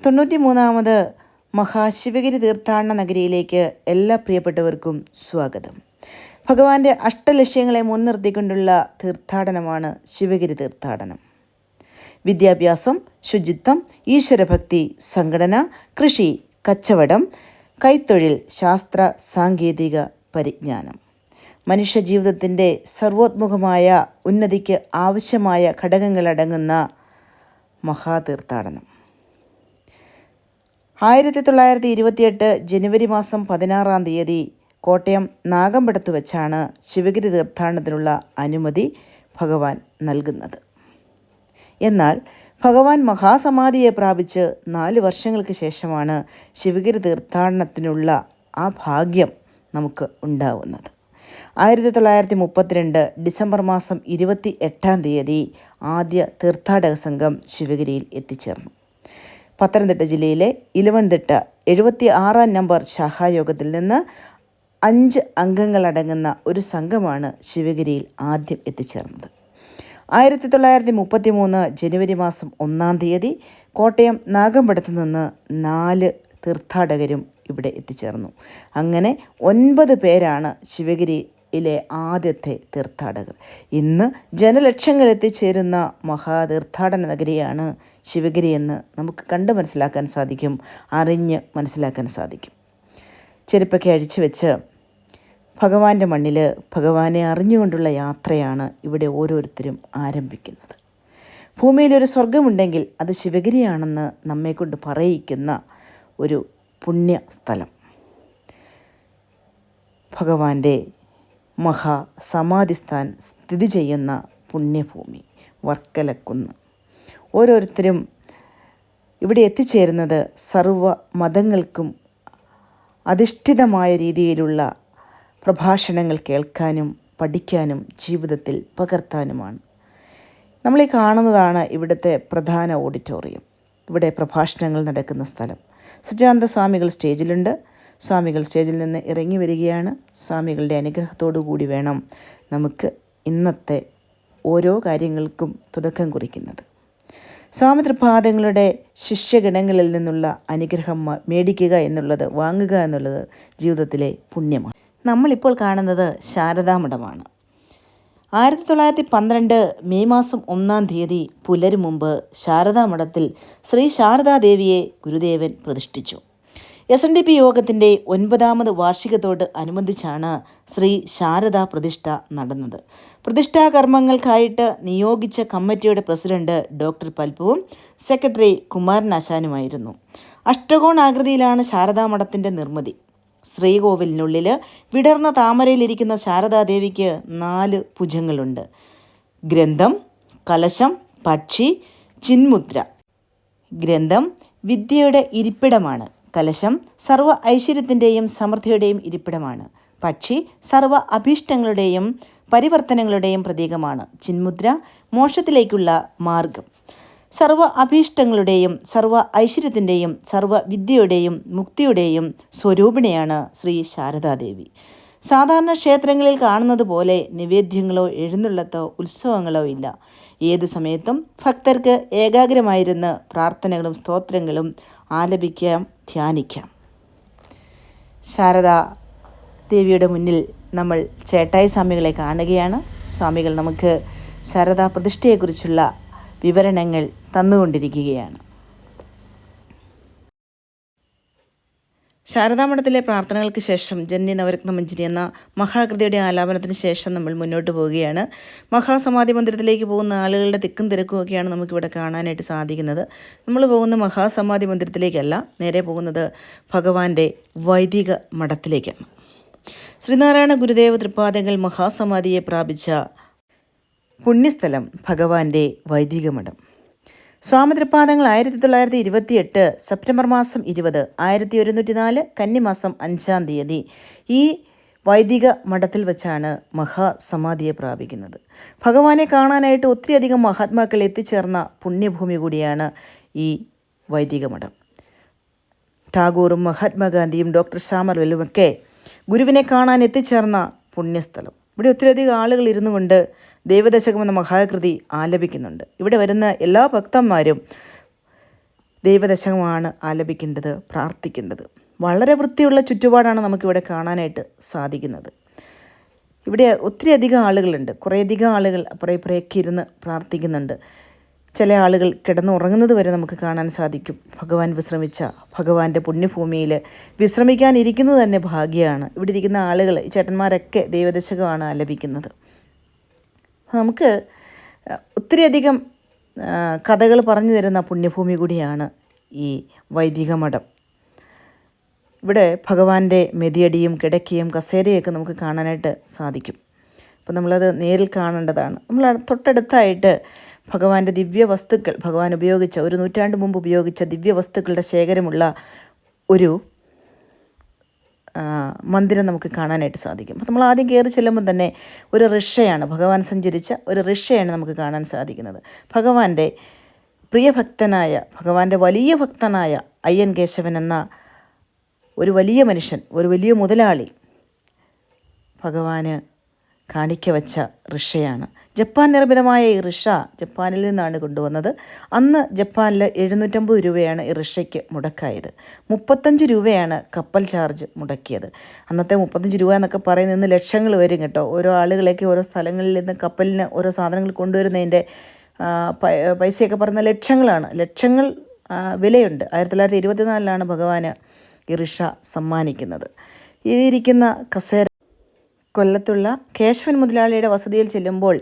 93ാമത് മഹാശിവഗിരി തീർത്ഥാടന നഗരിയിലേക്ക് എല്ലാ പ്രിയപ്പെട്ടവർക്കും സ്വാഗതം. ഭഗവാന്റെ അഷ്ടലക്ഷ്യങ്ങളെ മുൻനിർത്തിക്കൊണ്ടുള്ള തീർത്ഥാടനമാണ് ശിവഗിരി തീർത്ഥാടനം. വിദ്യാഭ്യാസം, ശുചിത്വം, ഈശ്വരഭക്തി, സംഘടന, കൃഷി, കച്ചവടം, കൈത്തൊഴിൽ, ശാസ്ത്ര സാങ്കേതിക പരിജ്ഞാനം, മനുഷ്യജീവിതത്തിൻ്റെ സർവോത്മുഖമായ ഉന്നതിക്ക് ആവശ്യമായ ഘടകങ്ങളടങ്ങുന്ന മഹാതീർത്ഥാടനം. 1928 ജനുവരി മാസം 16-ാം തീയതി കോട്ടയം നാഗമ്പടത്ത് വെച്ചാണ് ശിവഗിരി തീർത്ഥാടനത്തിനുള്ള അനുമതി ഭഗവാൻ നൽകുന്നത്. എന്നാൽ ഭഗവാൻ മഹാസമാധിയെ പ്രാപിച്ച് 4 വർഷങ്ങൾക്ക് ശേഷമാണ് ശിവഗിരി തീർത്ഥാടനത്തിനുള്ള ആ ഭാഗ്യം നമുക്ക് ഉണ്ടാവുന്നത്. 1932 ഡിസംബർ മാസം 28-ാം തീയതി ആദ്യ തീർത്ഥാടക സംഘം ശിവഗിരിയിൽ എത്തിച്ചേർന്നു. പത്തനംതിട്ട ജില്ലയിലെ ഇലവൻതിട്ട 76-ാം നമ്പർ ശാഖായോഗത്തിൽ നിന്ന് 5 അംഗങ്ങളടങ്ങുന്ന ഒരു സംഘമാണ് ശിവഗിരിയിൽ ആദ്യം എത്തിച്ചേർന്നത്. 1933 ജനുവരി മാസം 1-ാം തീയതി കോട്ടയം നാഗമ്പടത്ത് നിന്ന് 4 തീർത്ഥാടകരും ഇവിടെ എത്തിച്ചേർന്നു. അങ്ങനെ 9 പേരാണ് ശിവഗിരിയിലെ ആദ്യത്തെ തീർത്ഥാടകർ. ഇന്ന് ജനലക്ഷങ്ങൾ എത്തിച്ചേരുന്ന മഹാതീർത്ഥാടന നഗരിയാണ് ശിവഗിരി എന്ന് നമുക്ക് കണ്ട് മനസ്സിലാക്കാൻ സാധിക്കും, അറിഞ്ഞ് മനസ്സിലാക്കാൻ സാധിക്കും. ചെരുപ്പൊക്കെ അഴിച്ചു വെച്ച് ഭഗവാന്റെ മണ്ണിൽ ഭഗവാനെ അറിഞ്ഞുകൊണ്ടുള്ള യാത്രയാണ് ഇവിടെ ഓരോരുത്തരും ആരംഭിക്കുന്നത്. ഭൂമിയിലൊരു സ്വർഗമുണ്ടെങ്കിൽ അത് ശിവഗിരിയാണെന്ന് നമ്മെക്കൊണ്ട് പറയിക്കുന്ന ഒരു പുണ്യ സ്ഥലം. ഭഗവാന്റെ മഹാസമാധിസ്ഥാൻ സ്ഥിതി ചെയ്യുന്ന പുണ്യഭൂമി വർക്കലക്കുന്ന്. ഓരോരുത്തരും ഇവിടെ എത്തിച്ചേരുന്നത് സർവ്വ മതങ്ങൾക്കും അധിഷ്ഠിതമായ രീതിയിലുള്ള പ്രഭാഷണങ്ങൾ കേൾക്കാനും പഠിക്കാനും ജീവിതത്തിൽ പകർത്താനുമാണ്. നമ്മളീ കാണുന്നതാണ് ഇവിടുത്തെ പ്രധാന ഓഡിറ്റോറിയം. ഇവിടെ പ്രഭാഷണങ്ങൾ നടക്കുന്ന സ്ഥലം. സച്ചിദാനന്ദ സ്വാമികൾ സ്റ്റേജിലുണ്ട്. സ്വാമികൾ സ്റ്റേജിൽ നിന്ന് ഇറങ്ങി വരികയാണ്. സ്വാമികളുടെ അനുഗ്രഹത്തോടു കൂടി വേണം നമുക്ക് ഇന്നത്തെ ഓരോ കാര്യങ്ങൾക്കും തുടക്കം കുറിക്കുന്നത്. സ്വാമി തൃപാദങ്ങളുടെ ശിഷ്യഗണങ്ങളിൽ നിന്നുള്ള അനുഗ്രഹം മേടിക്കുക എന്നുള്ളത്, വാങ്ങുക എന്നുള്ളത് ജീവിതത്തിലെ പുണ്യമാണ്. നമ്മളിപ്പോൾ കാണുന്നത് ശാരദാമഠമാണ്. 1912 മെയ് മാസം 1-ാം തീയതി പുലരും മുമ്പ് ശാരദാമഠത്തിൽ ശ്രീ ശാരദാദേവിയെ ഗുരുദേവൻ പ്രതിഷ്ഠിച്ചു. SNDP യോഗത്തിൻ്റെ 9ാമത് വാർഷികത്തോട് അനുബന്ധിച്ചാണ് ശ്രീ ശാരദാ പ്രതിഷ്ഠ നടന്നത്. പ്രതിഷ്ഠാകർമ്മങ്ങൾക്കായിട്ട് നിയോഗിച്ച കമ്മിറ്റിയുടെ പ്രസിഡന്റ് ഡോക്ടർ പൽപ്പുവും സെക്രട്ടറി കുമാരനാശാനുമായിരുന്നു. അഷ്ടകോണാകൃതിയിലാണ് ശാരദാമഠത്തിൻ്റെ നിർമ്മിതി. ശ്രീകോവിലിനുള്ളിൽ വിടർന്ന താമരയിലിരിക്കുന്ന ശാരദാദേവിക്ക് 4 ഭുജങ്ങളുണ്ട്. ഗ്രന്ഥം, കലശം, പക്ഷി, ചിന്മുദ്ര. ഗ്രന്ഥം വിദ്യയുടെ ഇരിപ്പിടമാണ്. കലശം സർവ്വ ഐശ്വര്യത്തിൻ്റെയും സമൃദ്ധിയുടെയും ഇരിപ്പിടമാണ്. പക്ഷി സർവ്വ അഭീഷ്ടങ്ങളുടെയും പരിവർത്തനങ്ങളുടെയും പ്രതീകമാണ്. ചിന്മുദ്ര മോക്ഷത്തിലേക്കുള്ള മാർഗം. സർവ്വ അഭീഷ്ടങ്ങളുടെയും സർവ്വ ഐശ്വര്യത്തിൻ്റെയും സർവ്വ വിദ്യയുടെയും മുക്തിയുടെയും സ്വരൂപിണിയാണ് ശ്രീ ശാരദാദേവി. സാധാരണ ക്ഷേത്രങ്ങളിൽ കാണുന്നത് പോലെ നിവേദ്യങ്ങളോ എഴുന്നള്ളത്തോ ഉത്സവങ്ങളോ ഇല്ല. ഏത് സമയത്തും ഭക്തർക്ക് ഏകാഗ്രമായിരുന്ന് പ്രാർത്ഥനകളും സ്തോത്രങ്ങളും ആലപിക്കാം, ധ്യാനിക്കാം. ശാരദാ ദേവിയുടെ മുന്നിൽ നമ്മൾ ചേട്ടായി സ്വാമികളെ കാണുകയാണ്. സ്വാമികൾ നമുക്ക് ശാരദാ പ്രതിഷ്ഠയെക്കുറിച്ചുള്ള വിവരണങ്ങൾ തന്നുകൊണ്ടിരിക്കുകയാണ്. ശാരദാമഠത്തിലെ പ്രാർത്ഥനകൾക്ക് ശേഷം ജന്യ നവരത്ന മഞ്ജരി എന്ന മഹാകൃതിയുടെ ആലാപനത്തിന് ശേഷം നമ്മൾ മുന്നോട്ട് പോവുകയാണ്. മഹാസമാധി മന്ദിരത്തിലേക്ക് പോകുന്ന ആളുകളുടെ തിക്കും തിരക്കും ഒക്കെയാണ് നമുക്കിവിടെ കാണാനായിട്ട് സാധിക്കുന്നത്. നമ്മൾ പോകുന്ന മഹാസമാധി മന്ദിരത്തിലേക്കല്ല, നേരെ പോകുന്നത് ഭഗവാന്റെ വൈദിക മഠത്തിലേക്കാണ്. ശ്രീനാരായണ ഗുരുദേവ തൃപാദങ്ങൾ മഹാസമാധിയെ പ്രാപിച്ച പുണ്യസ്ഥലം ഭഗവാന്റെ വൈദിക മഠം. സ്വാമി തൃപാദങ്ങൾ 1928 സെപ്റ്റംബർ മാസം 20, 1104 കന്നിമാസം 5-ാം തീയതി ഈ വൈദിക മഠത്തിൽ വെച്ചാണ് മഹാസമാധിയെ പ്രാപിക്കുന്നത്. ഭഗവാനെ കാണാനായിട്ട് ഒത്തിരിയധികം മഹാത്മാക്കൾ എത്തിച്ചേർന്ന പുണ്യഭൂമി കൂടിയാണ് ഈ വൈദിക മഠം. ടാഗോറും മഹാത്മാഗാന്ധിയും ഡോക്ടർ സാമർവെല്ലുമൊക്കെ ഗുരുവിനെ കാണാൻ എത്തിച്ചേർന്ന പുണ്യസ്ഥലം. ഇവിടെ ഒത്തിരിയധികം ആളുകൾ ഇരുന്നു കൊണ്ട് ദൈവദശകം എന്ന മഹാകൃതി ആലപിക്കുന്നുണ്ട്. ഇവിടെ വരുന്ന എല്ലാ ഭക്തന്മാരും ദൈവദശകമാണ് ആലപിക്കേണ്ടത്, പ്രാർത്ഥിക്കേണ്ടത്. വളരെ വൃത്തിയുള്ള ചുറ്റുപാടാണ് നമുക്കിവിടെ കാണാനായിട്ട് സാധിക്കുന്നത്. ഇവിടെ ഒത്തിരി അധികം ആളുകളുണ്ട്, കുറേയധികം ആളുകൾ അപ്പുറേക്ക് ഇരുന്ന് പ്രാർത്ഥിക്കുന്നുണ്ട്. ചില ആളുകൾ കിടന്നുറങ്ങുന്നത് വരെ നമുക്ക് കാണാൻ സാധിക്കും. ഭഗവാൻ വിശ്രമിച്ച ഭഗവാന്റെ പുണ്യഭൂമിയിൽ വിശ്രമിക്കാനിരിക്കുന്നത് തന്നെ ഭാഗ്യമാണ്. ഇവിടെ ഇരിക്കുന്ന ആളുകൾ, ഈ ചേട്ടന്മാരൊക്കെ ദൈവദശകമാണ് ആലപിക്കുന്നത്. നമുക്ക് ഒത്തിരിയധികം കഥകൾ പറഞ്ഞു തരുന്ന പുണ്യഭൂമി കൂടിയാണ് ഈ വൈദിക മഠം. ഇവിടെ ഭഗവാന്റെ മെതിയടിയും കിടക്കയും കസേരയൊക്കെ നമുക്ക് കാണാനായിട്ട് സാധിക്കും. അപ്പോൾ നമ്മളത് നേരിൽ കാണേണ്ടതാണ്. നമ്മൾ തൊട്ടടുത്തായിട്ട് ഭഗവാന്റെ ദിവ്യവസ്തുക്കൾ, ഭഗവാൻ ഉപയോഗിച്ച, ഒരു നൂറ്റാണ്ട് മുമ്പ് ഉപയോഗിച്ച ദിവ്യവസ്തുക്കളുടെ ശേഖരമുള്ള ഒരു മന്ദിരം നമുക്ക് കാണാനായിട്ട് സാധിക്കും. അപ്പോൾ നമ്മൾ ആദ്യം കയറി ചെല്ലുമ്പോൾ തന്നെ ഒരു റിക്ഷയാണ്, ഭഗവാൻ സഞ്ചരിച്ച ഒരു റിക്ഷയാണ് നമുക്ക് കാണാൻ സാധിക്കുന്നത്. ഭഗവാന്റെ പ്രിയഭക്തനായ, ഭഗവാന്റെ വലിയ ഭക്തനായ അയ്യൻ കേശവൻ എന്ന ഒരു വലിയ മനുഷ്യൻ, ഒരു വലിയ മുതലാളി ഭഗവാന് കാണിക്ക വച്ച റിക്ഷയാണ്. ജപ്പാൻ നിർമ്മിതമായ ഈ റിക്ഷ ജപ്പാനിൽ നിന്നാണ് കൊണ്ടുവന്നത്. അന്ന് ജപ്പാനിൽ 750 രൂപയാണ് ഈ റിക്ഷയ്ക്ക് മുടക്കായത്. 35 രൂപയാണ് കപ്പൽ ചാർജ് മുടക്കിയത്. അന്നത്തെ 35 രൂപ എന്നൊക്കെ പറയുന്നത് ഇന്ന് ലക്ഷങ്ങൾ വരും കേട്ടോ. ഓരോ ആളുകളേക്ക് ഓരോ സ്ഥലങ്ങളിൽ നിന്ന് കപ്പലിന് ഓരോ സാധനങ്ങൾ കൊണ്ടുവരുന്നതിൻ്റെ പൈസയൊക്കെ പറയുന്ന ലക്ഷങ്ങൾ വിലയുണ്ട്. 1924 ഭഗവാന് ഈ റിക്ഷ സമ്മാനിക്കുന്നത്. ഈ ഇരിക്കുന്ന കസേര കൊല്ലത്തുള്ള കേശവൻ മുതലാളിയുടെ വസതിയിൽ ചെല്ലുമ്പോൾ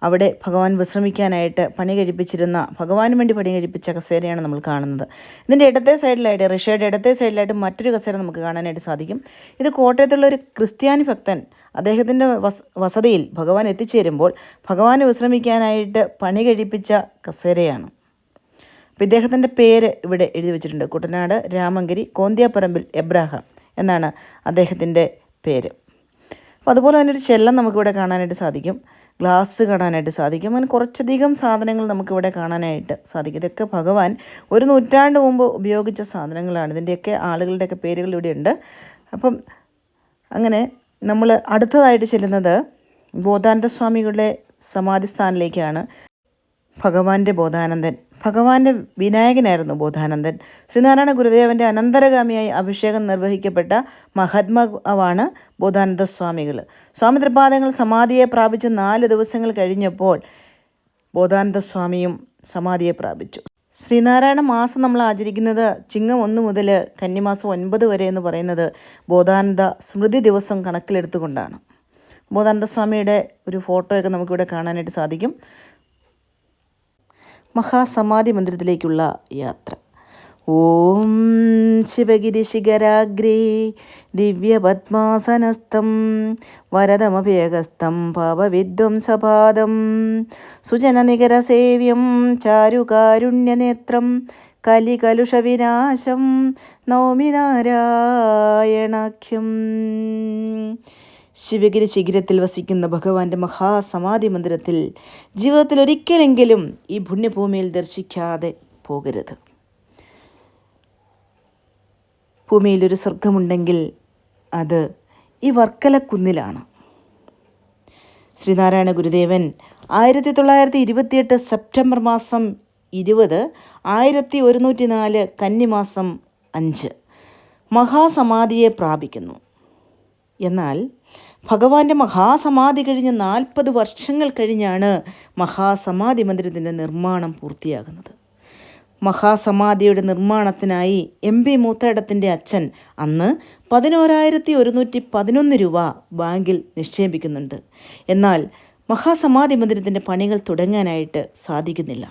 അവിടെ ഭഗവാൻ വിശ്രമിക്കാനായിട്ട് ഭഗവാന് വേണ്ടി പണി കഴിപ്പിച്ച കസേരയാണ് നമ്മൾ കാണുന്നത്. ഇതിൻ്റെ ഇടത്തെ സൈഡിലായിട്ട്, റിക്ഷയുടെ ഇടത്തെ സൈഡിലായിട്ട് മറ്റൊരു കസേര നമുക്ക് കാണാനായിട്ട് സാധിക്കും. ഇത് കോട്ടയത്തുള്ള ഒരു ക്രിസ്ത്യാനി ഭക്തൻ അദ്ദേഹത്തിൻ്റെ വസതിയിൽ ഭഗവാൻ എത്തിച്ചേരുമ്പോൾ ഭഗവാന് വിശ്രമിക്കാനായിട്ട് പണി കഴിപ്പിച്ച കസേരയാണ്. അപ്പോൾ ഇദ്ദേഹത്തിൻ്റെ പേര് ഇവിടെ എഴുതി വെച്ചിട്ടുണ്ട്. കുട്ടനാട് രാമങ്കരി കോന്തിയാപ്പറമ്പിൽ എബ്രാഹാം എന്നാണ് അദ്ദേഹത്തിൻ്റെ പേര്. അപ്പോൾ അതുപോലെ തന്നെ ഒരു ചെല്ലം നമുക്കിവിടെ കാണാനായിട്ട് സാധിക്കും, ഗ്ലാസ് കാണാനായിട്ട് സാധിക്കും. അങ്ങനെ കുറച്ചധികം സാധനങ്ങൾ നമുക്കിവിടെ കാണാനായിട്ട് സാധിക്കും. ഇതൊക്കെ ഭഗവാൻ ഒരു നൂറ്റാണ്ട് മുമ്പ് ഉപയോഗിച്ച സാധനങ്ങളാണ്. ഇതിൻ്റെയൊക്കെ ആളുകളുടെയൊക്കെ പേരുകൾ ഇവിടെ ഉണ്ട്. അപ്പം അങ്ങനെ നമ്മൾ അടുത്തതായിട്ട് ചെല്ലുന്നത് ബോധാനന്ദ സ്വാമികളുടെ സമാധി സ്ഥാനിലേക്കാണ്. ഭഗവാന്റെ വിനായകനായിരുന്നു ബോധാനന്ദൻ. ശ്രീനാരായണ ഗുരുദേവൻ്റെ അനന്തരഗാമിയായി അഭിഷേകം നിർവഹിക്കപ്പെട്ട മഹാത്മാവാണ് ബോധാനന്ദ സ്വാമികൾ. സ്വാമി തൃപാദങ്ങൾ സമാധിയെ പ്രാപിച്ച് 4 ദിവസങ്ങൾ കഴിഞ്ഞപ്പോൾ ബോധാനന്ദ സ്വാമിയും സമാധിയെ പ്രാപിച്ചു. ശ്രീനാരായണ മാസം നമ്മൾ ആചരിക്കുന്നത് ചിങ്ങം 1 മുതൽ കന്നിമാസം 9 വരെ എന്ന് പറയുന്നത് ബോധാനന്ദ സ്മൃതി ദിവസം കണക്കിലെടുത്തുകൊണ്ടാണ്. ബോധാനന്ദ സ്വാമിയുടെ ഒരു ഫോട്ടോയൊക്കെ നമുക്കിവിടെ കാണാനായിട്ട് സാധിക്കും. മഹാസമാധി മന്ദിരത്തിലേക്കുള്ള യാത്ര. ഓം ശിവഗിരി ശിഖരാഗ്രേ ദിവ്യപദ്മാസനസ്ഥം വരദമഭയഹസ്തം പാപവിധ്വംസപാദം സുജനനികരസേവ്യം ചാരുകാരുണ്യനേത്രം കലികലുഷവിനാശം നൗമി നാരായണാഖ്യം. ശിവഗിരി ശിഖരത്തിൽ വസിക്കുന്ന ഭഗവാന്റെ മഹാസമാധി മന്ദിരത്തിൽ ജീവിതത്തിൽ ഒരിക്കലെങ്കിലും ഈ പുണ്യഭൂമിയിൽ ദർശിക്കാതെ പോകരുത്. ഭൂമിയിലൊരു സ്വർഗമുണ്ടെങ്കിൽ അത് ഈ വർക്കലക്കുന്നിലാണ്. ശ്രീനാരായണ ഗുരുദേവൻ 1928 സെപ്റ്റംബർ മാസം 20, 1104 കന്നിമാസം 5 മഹാസമാധിയെ പ്രാപിക്കുന്നു. എന്നാൽ ഭഗവാന്റെ മഹാസമാധി കഴിഞ്ഞ് 40 വർഷങ്ങൾ കഴിഞ്ഞാണ് മഹാസമാധി മന്ദിരത്തിൻ്റെ നിർമ്മാണം പൂർത്തിയാകുന്നത്. മഹാസമാധിയുടെ നിർമ്മാണത്തിനായി MP മൂത്തേടത്തിൻ്റെ അച്ഛൻ അന്ന് 11,111 രൂപ ബാങ്കിൽ നിക്ഷേപിക്കുന്നുണ്ട്. എന്നാൽ മഹാസമാധി മന്ദിരത്തിൻ്റെ പണികൾ തുടങ്ങാനായിട്ട് സാധിക്കുന്നില്ല.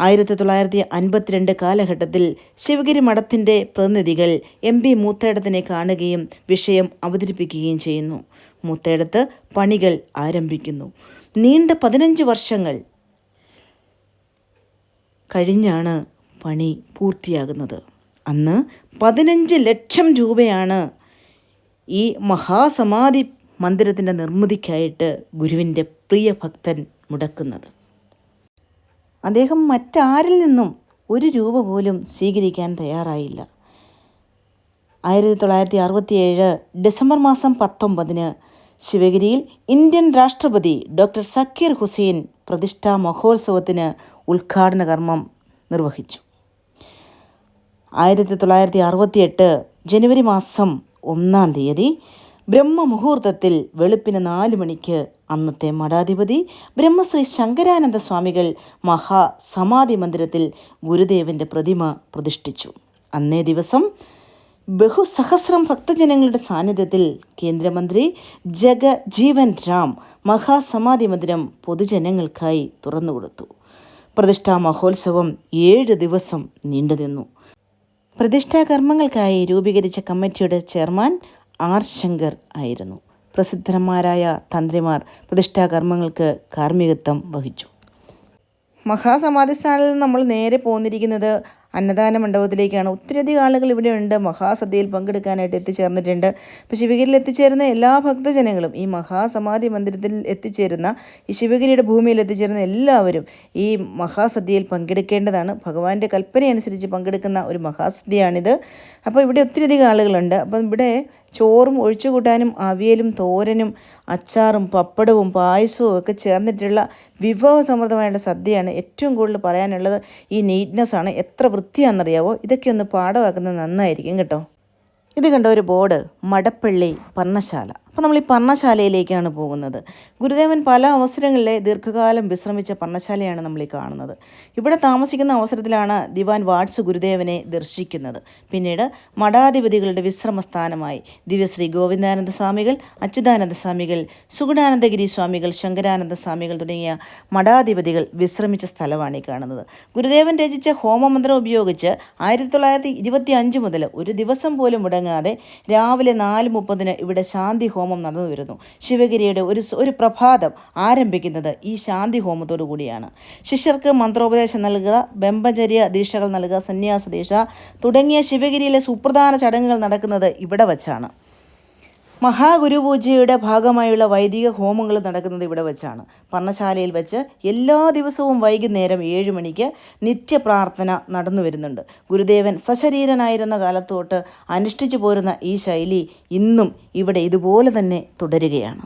1952 കാലഘട്ടത്തിൽ ശിവഗിരി മഠത്തിൻ്റെ പ്രതിനിധികൾ MP മൂത്തേടത്തിനെ കാണുകയും വിഷയം അവതരിപ്പിക്കുകയും ചെയ്യുന്നു. മൂത്തേടത്ത് പണികൾ ആരംഭിക്കുന്നു. നീണ്ട 15 വർഷങ്ങൾ കഴിഞ്ഞാണ് പണി പൂർത്തിയാകുന്നത്. അന്ന് 15 ലക്ഷം രൂപയാണ് ഈ മഹാസമാധി മന്ദിരത്തിൻ്റെ നിർമ്മിതിക്കായിട്ട് ഗുരുവിൻ്റെ പ്രിയ ഭക്തൻ മുടക്കുന്നത്. അദ്ദേഹം മറ്റാരിൽ നിന്നും 1 രൂപ പോലും സ്വീകരിക്കാൻ തയ്യാറായില്ല. 1967 ഡിസംബർ മാസം 19 ശിവഗിരിയിൽ ഇന്ത്യൻ രാഷ്ട്രപതി ഡോക്ടർ സക്കീർ ഹുസൈൻ പ്രതിഷ്ഠാ മഹോത്സവത്തിന് ഉദ്ഘാടന കർമ്മം നിർവഹിച്ചു. 1968 ജനുവരി മാസം 1-ാം തീയതി ബ്രഹ്മമുഹൂർത്തത്തിൽ വെളുപ്പിന് 4 മണിക്ക് അന്നത്തെ മഠാധിപതി ബ്രഹ്മശ്രീ ശങ്കരാനന്ദ സ്വാമികൾ മഹാസമാധി മന്ദിരത്തിൽ ഗുരുദേവൻ്റെ പ്രതിമ പ്രതിഷ്ഠിച്ചു. അന്നേ ദിവസം ബഹുസഹസ്രം ഭക്തജനങ്ങളുടെ സാന്നിധ്യത്തിൽ കേന്ദ്രമന്ത്രി ജഗജീവൻ റാം മഹാസമാധി മന്ദിരം പൊതുജനങ്ങൾക്കായി തുറന്നുകൊടുത്തു. പ്രതിഷ്ഠാ മഹോത്സവം 7 ദിവസം നീണ്ടുനിന്നു. പ്രതിഷ്ഠാ കർമ്മങ്ങൾക്കായി രൂപീകരിച്ച കമ്മിറ്റിയുടെ ചെയർമാൻ ആർ ശങ്കർ ആയിരുന്നു. പ്രസിദ്ധന്മാരായ തന്ത്രിമാർ പ്രതിഷ്ഠാ കർമ്മങ്ങൾക്ക് കാർമ്മികത്വം വഹിച്ചു. മഹാസമാധി സ്ഥാനത്ത് നിന്ന് നമ്മൾ നേരെ പോന്നിരിക്കുന്നത് അന്നദാന മണ്ഡപത്തിലേക്കാണ്. ഒത്തിരിയധികം ആളുകൾ ഇവിടെയുണ്ട്. മഹാസദ്യയിൽ പങ്കെടുക്കാനായിട്ട് എത്തിച്ചേർന്നിട്ടുണ്ട്. ഇപ്പോൾ ശിവഗിരിയിൽ എത്തിച്ചേരുന്ന എല്ലാ ഭക്തജനങ്ങളും ഈ മഹാസമാധി മന്ദിരത്തിൽ എത്തിച്ചേരുന്ന, ഈ ശിവഗിരിയുടെ ഭൂമിയിൽ എത്തിച്ചേരുന്ന എല്ലാവരും ഈ മഹാസദ്യയിൽ പങ്കെടുക്കേണ്ടതാണ്. ഭഗവാന്റെ കൽപ്പനയനുസരിച്ച് പങ്കെടുക്കുന്ന ഒരു മഹാസദ്യയാണിത്. അപ്പോൾ ഇവിടെ ഒത്തിരിയധികം ആളുകളുണ്ട്. അപ്പം ഇവിടെ ചോറും ഒഴിച്ചുകൂട്ടാനും അവിയലും തോരനും അച്ചാറും പപ്പടവും പായസവും ഒക്കെ ചേർന്നിട്ടുള്ള വിഭവസമൃദ്ധമായുള്ള സദ്യയാണ്. ഏറ്റവും കൂടുതൽ പറയാനുള്ളത് ഈ നീറ്റ്നെസ്സാണ്. എത്ര വൃത്തിയാണെന്നറിയാവോ? ഇതൊക്കെ ഒന്ന് പാഠമാക്കുന്നത് നന്നായിരിക്കും കേട്ടോ. ഇത് കണ്ട ഒരു ബോർഡ്, മടപ്പള്ളി പർണശാല. അപ്പോൾ നമ്മൾ ഈ പർണശാലയിലേക്കാണ് പോകുന്നത്. ഗുരുദേവൻ പല അവസരങ്ങളിലെ ദീർഘകാലം വിശ്രമിച്ച പർണശാലയാണ് നമ്മൾ ഈ കാണുന്നത്. ഇവിടെ താമസിക്കുന്ന അവസരത്തിലാണ് ദിവാൻ വാട്സ് ഗുരുദേവനെ ദർശിക്കുന്നത്. പിന്നീട് മഠാധിപതികളുടെ വിശ്രമസ്ഥാനമായി ദിവ്യശ്രീ ഗോവിന്ദാനന്ദ സ്വാമികൾ, അച്യുതാനന്ദ സ്വാമികൾ, സുഗുണാനന്ദഗിരി സ്വാമികൾ, ശങ്കരാനന്ദ സ്വാമികൾ തുടങ്ങിയ മഠാധിപതികൾ വിശ്രമിച്ച സ്ഥലമാണ് ഈ കാണുന്നത്. ഗുരുദേവൻ രചിച്ച ഹോമമന്ത്രം ഉപയോഗിച്ച് 1925 മുതൽ ഒരു ദിവസം പോലും മുടങ്ങാതെ രാവിലെ 4:30 ഇവിടെ ശാന്തി ഹോമം നടന്നു വരുന്നു. ശിവഗിരിയുടെ ഒരു പ്രഭാതം ആരംഭിക്കുന്നത് ഈ ശാന്തി ഹോമത്തോടു കൂടിയാണ്. ശിഷ്യർക്ക് മന്ത്രോപദേശം നൽകുക, ബ്രഹ്മചര്യ ദീക്ഷകൾ നൽകുക, സന്യാസ ദീക്ഷ തുടങ്ങിയ ശിവഗിരിയിലെ സുപ്രധാന ചടങ്ങുകൾ നടക്കുന്നത് ഇവിടെ വച്ചാണ്. മഹാഗുരുപൂജയുടെ ഭാഗമായുള്ള വൈദിക ഹോമങ്ങൾ നടക്കുന്നത് ഇവിടെ വെച്ചാണ്. പർണശാലയിൽ വെച്ച് എല്ലാ ദിവസവും വൈകുന്നേരം 7 മണിക്ക് നിത്യപ്രാർത്ഥന നടന്നു വരുന്നുണ്ട്. ഗുരുദേവൻ സശരീരനായിരുന്ന കാലത്തോട്ട് അനുഷ്ഠിച്ചു പോരുന്ന ഈ ശൈലി ഇന്നും ഇവിടെ ഇതുപോലെ തന്നെ തുടരുകയാണ്.